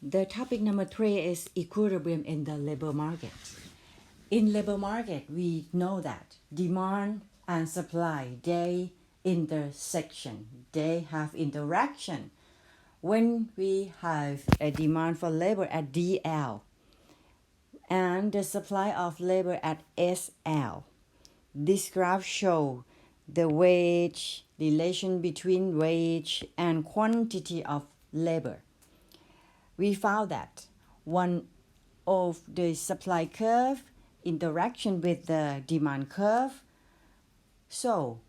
The topic number 3 is equilibrium in the labor market. In labor market, we know that demand and supply, they intersection, they have interaction. When we have a demand for labor at DL and the supply of labor at SL, this graph shows the wage relation between wage and quantity of labor. We found that one of the supply curve interaction with the demand curve. So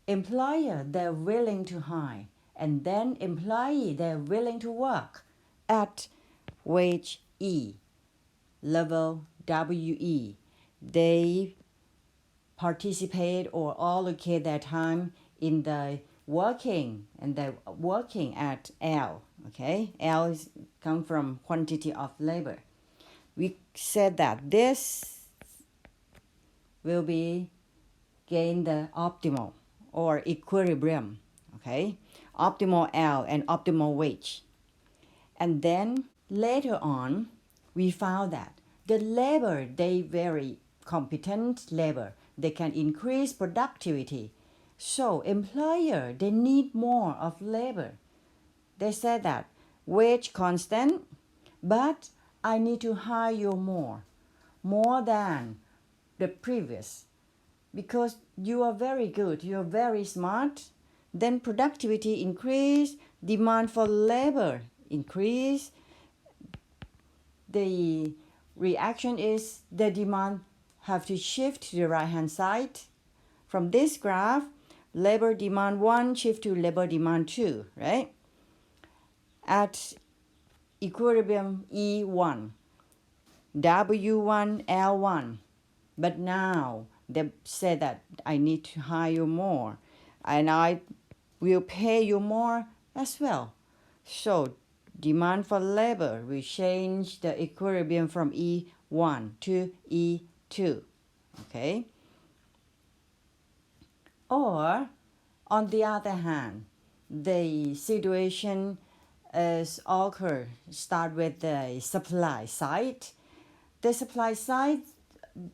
employer, they're willing to hire, and then employee, they're willing to work at wage E, level WE. They participate or allocate their time in the working and the working at L. Okay, L is come from quantity of labor. We said that this will be gain the optimal or equilibrium. Okay, optimal L and optimal wage. And then later on, we found that the labor, they very competent labor, they can increase productivity. So employer, they need more of labor. They said that wage constant, but I need to hire you more than the previous, because you are very good, you are very smart. Then productivity increase, demand for labor increase. The reaction is the demand have to shift to the right hand side. From this graph, labor demand 1 shift to labor demand 2, right? At equilibrium E1, W1, L1. But now they say that I need to hire you more and I will pay you more as well. So demand for labor will change the equilibrium from E1 to E2. Okay? Or on the other hand, the situation is occur start with the supply side. The supply side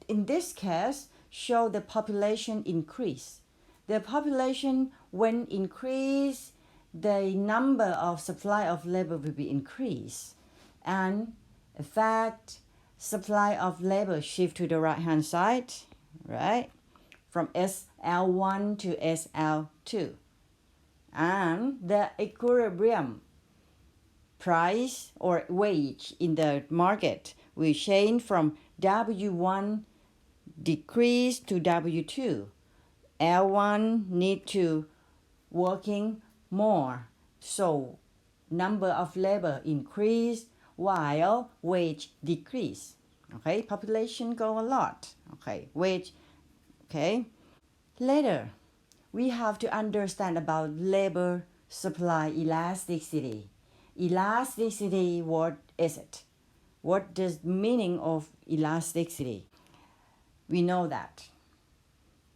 in this case show the population increase. The population when increase, the number of supply of labor will be increased, and in fact supply of labor shift to the right hand side, right, from SL1 to SL2, and the equilibrium price or wage in the market will change from W1 decrease to W2. L1 need to working more, so number of labor increase while wage decrease. Okay, population go a lot. Okay, wage. Okay, later we have to understand about labor supply elasticity. Elasticity, what is it? What is the meaning of elasticity? We know that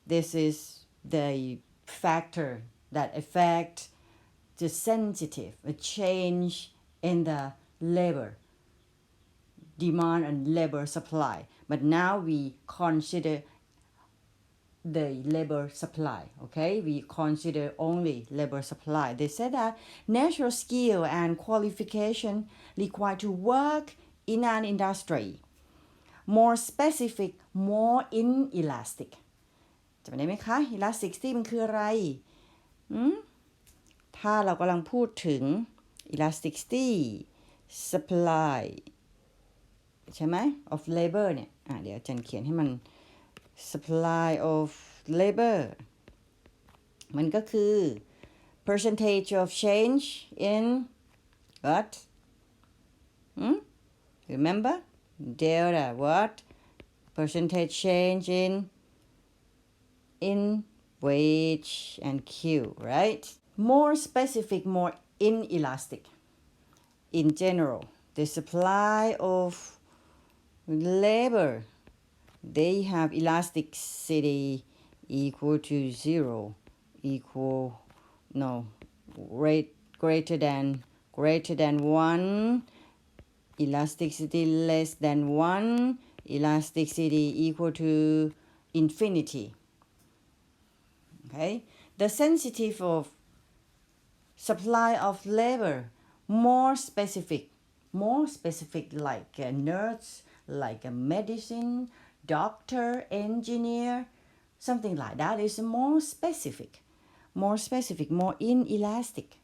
this is the factor that affect the sensitive, a change in the labor demand and labor supply. But now we consider the labor supply. Okay, we consider only labor supply. They said that natural skill and qualification required to work in an industry more specific, more inelastic. จำได้ไหมคะ elasticity มันคืออะไรถ้าเรากำลังพูดถึง elasticity supply ใช่ไหม of labor เนี่ยเดี๋ยวจันเขียนให้มัน supply of labor มันก็คือ percentage of change in what remember delta what percentage change in wage and Q, right? More specific, more inelastic. In general, the supply of labor, they have elasticity equal to 0, rate greater than 1 elasticity less than 1, elasticity equal to infinity. Okay, the sensitive of supply of labor more specific like a nurse, like a medicine, doctor, engineer, something like that is more specific, more inelastic.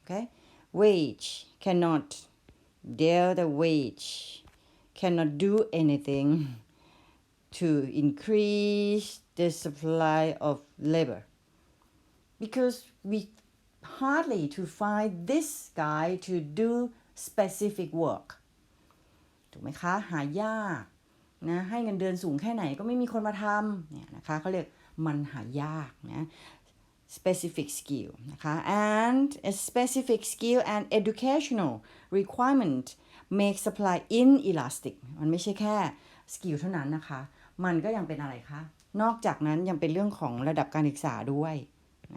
Okay, wage cannot, the wage cannot do anything to increase the supply of labor because we hardly to find this guy to do specific work ถูกไหมคะหายากนะให้เงินเดือนสูงแค่ไหนก็ไม่มีคนมาทำเนี่ยนะคะเขาเรียกมันหายากนะ specific skill นะคะ and a specific skill and educational requirement make supply inelastic มันไม่ใช่แค่สกิลเท่านั้นนะคะมันก็ยังเป็นอะไรคะนอกจากนั้นยังเป็นเรื่องของระดับการศึกษาด้วย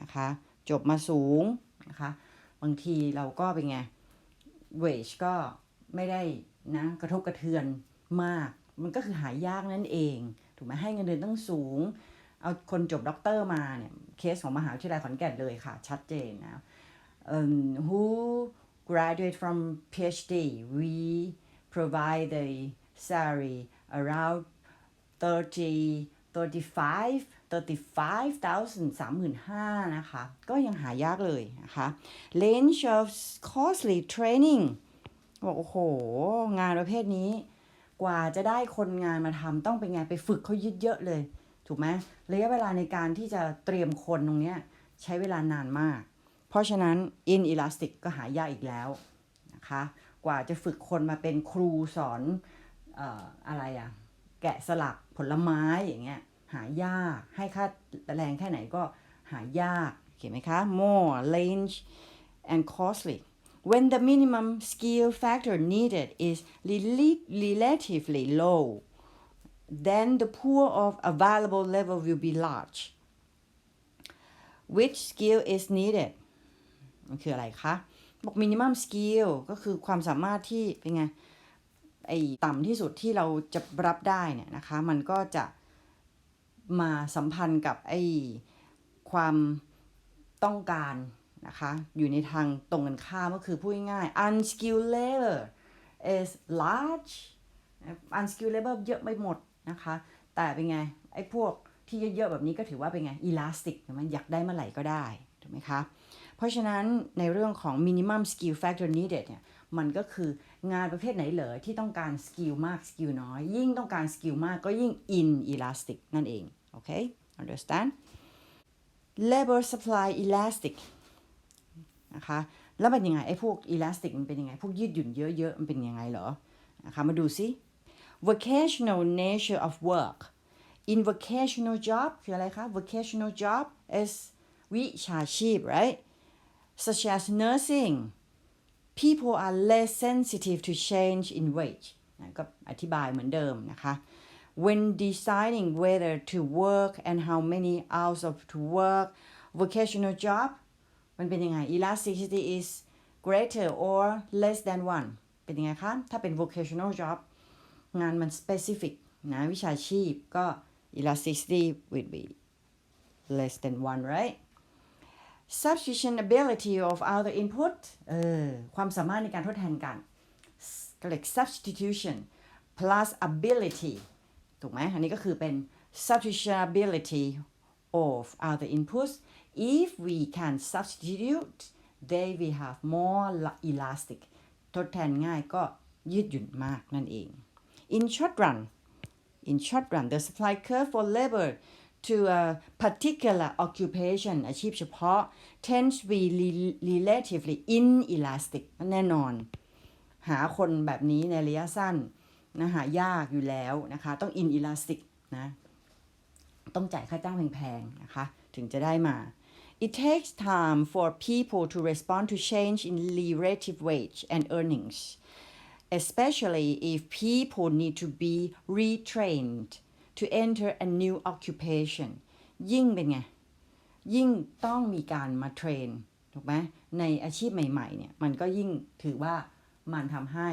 นะคะจบมาสูงนะคะบางทีเราก็เป็นไง wage ก็ไม่ได้นะกระทบกระเทือนมากมันก็คือหายากนั่นเองถูกไหมให้เงินเดือนต้องสูงเอาคนจบด็อกเตอร์มาเนี่ยเคสของมหาวิทยาลัยขอนแก่นเลยค่ะชัดเจนนะwho graduate from PhD we provide the salary around 35,000 นะคะก็ยังหายากเลยนะคะ range of costly training บอกโอ้โหงานประเภทนี้กว่าจะได้คนงานมาทำต้องเป็นไงไปฝึกเขาเยอะๆเลยถูกไหมระยะเวลาในการที่จะเตรียมคนตรงนี้ใช้เวลานานมากเพราะฉะนั้น inelastic ก็หายากอีกแล้วนะคะกว่าจะฝึกคนมาเป็นครูสอนอะไรอะแกะสลักผลไม้อย่างเงี้ยหายากให้ค่าแรงแค่ไหนก็หายากเห็นไหมคะ more range and costly when the minimum skill factor needed is relatively low then the pool of available labor will be large which skill is needed มันคืออะไรคะบอก minimum skill ก็คือความสามารถที่เป็นไงไอ้ต่ำที่สุดที่เราจะรับได้เนี่ยนะคะมันก็จะมาสัมพันธ์กับไอ้ความต้องการนะคะอยู่ในทางตรงกันข้ามก็คือพูดง่ายๆ unskilled labor is large unskilled labor เยอะไปหมดนะคะแต่เป็นไงไอ้พวกที่เยอะๆแบบนี้ก็ถือว่าเป็นไง elastic มันอยากได้เมื่อไหร่ก็ได้ถูกไหมคะเพราะฉะนั้นในเรื่องของ minimum skill factor needed เนี่ยมันก็คืองานประเภทไหนเหรอที่ต้องการสกิลมากสกิลน้อยยิ่งต้องการสกิลมากก็ยิ่ง inelastic นั่นเองโอเค understand labor supply elastic นะคะแล้วมันยังไงไอ้พวก elastic มันเป็นยังไงพวกยืดหยุ่นเยอะๆมันเป็นยังไงเหรอนะคะมาดูซิ vocational nature of work in vocational job คืออะไรคะ vocational job is วิชาชีพ right such as nursing people are less sensitive to change in wage ก็อธิบายเหมือนเดิมนะคะ when deciding whether to work and how many hours of to work vocational job มันเป็นยังไง elasticity is greater or less than 1 เป็นยังไงคะถ้าเป็น vocational job งานมัน specific นะวิชาชีพก็ elasticity will be less than 1 right substitution ability of other input ความสามารถในการทดแทนกันก็เรียก substitution plus ability ถูกไหมอันนี้ก็คือเป็น substitution ability of other inputs if we can substitute they will have more elastic ทดแทนง่ายก็ยืดหยุ่นมากนั่นเอง in short run the supply curve for labor to a particular occupation อาชีพเฉพาะ tends to be relatively inelastic แน่นอนหาคนแบบนี้ในระยะสั้นนะหายากอยู่แล้วนะคะต้อง inelastic นะต้องจ่ายค่าจ้างแพงๆนะคะถึงจะได้มา It takes time for people to respond to change in relative wage and earnings especially if people need to be retrained to enter a new occupation ยิ่งเป็นไงยิ่งต้องมีการมาเทรนถูกไหมในอาชีพใหม่ๆเนี่ยมันก็ยิ่งถือว่า มันทำให้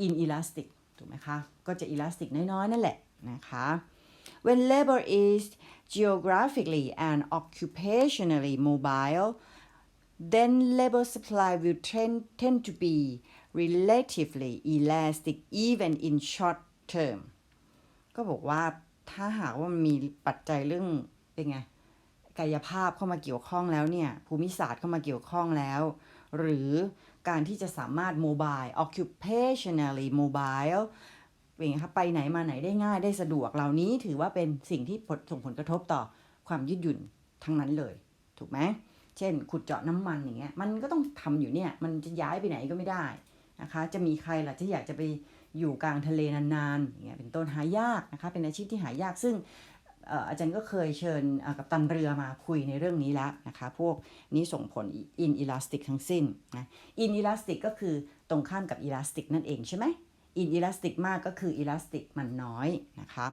inelastic ถูกไหมคะก็จะ elastic น้อยๆนั่นแหละนะคะ when labor is geographically and occupationally mobile then labor supply will tend to be relatively elastic even in short term ก็บอกว่าถ้าหากว่ามันมีปัจจัยเรื่องเป็นไงกายภาพเข้ามาเกี่ยวข้องแล้วเนี่ยภูมิศาสตร์เข้ามาเกี่ยวข้องแล้วหรือการที่จะสามารถ mobile occupationally mobile เป็นไงคะไปไหนมาไหนได้ง่ายได้สะดวกเหล่านี้ถือว่าเป็นสิ่งที่ส่งผลกระทบต่อความยืดหยุ่นทั้งนั้นเลยถูกไหมเช่นขุดเจาะน้ำมันอย่างเงี้ยมันก็ต้องทำอยู่เนี่ยมันจะย้ายไปไหนก็ไม่ได้นะคะจะมีใครล่ะที่อยากจะไปอยู่กลางทะเลนานๆอย่างเงี้ยเป็นต้นหายากนะคะเป็นอาชีพที่หายากซึ่งอาจารย์ก็เคยเชิญกัปตันเรือมาคุยในเรื่องนี้แล้วนะคะพวกนี้ส่งผล inelastic ทั้งสิ้นนะ inelastic ก็คือตรงข้ามกับ elastic นั่นเองใช่ไหม inelastic มากก็คือ elastic มันน้อยนะคะ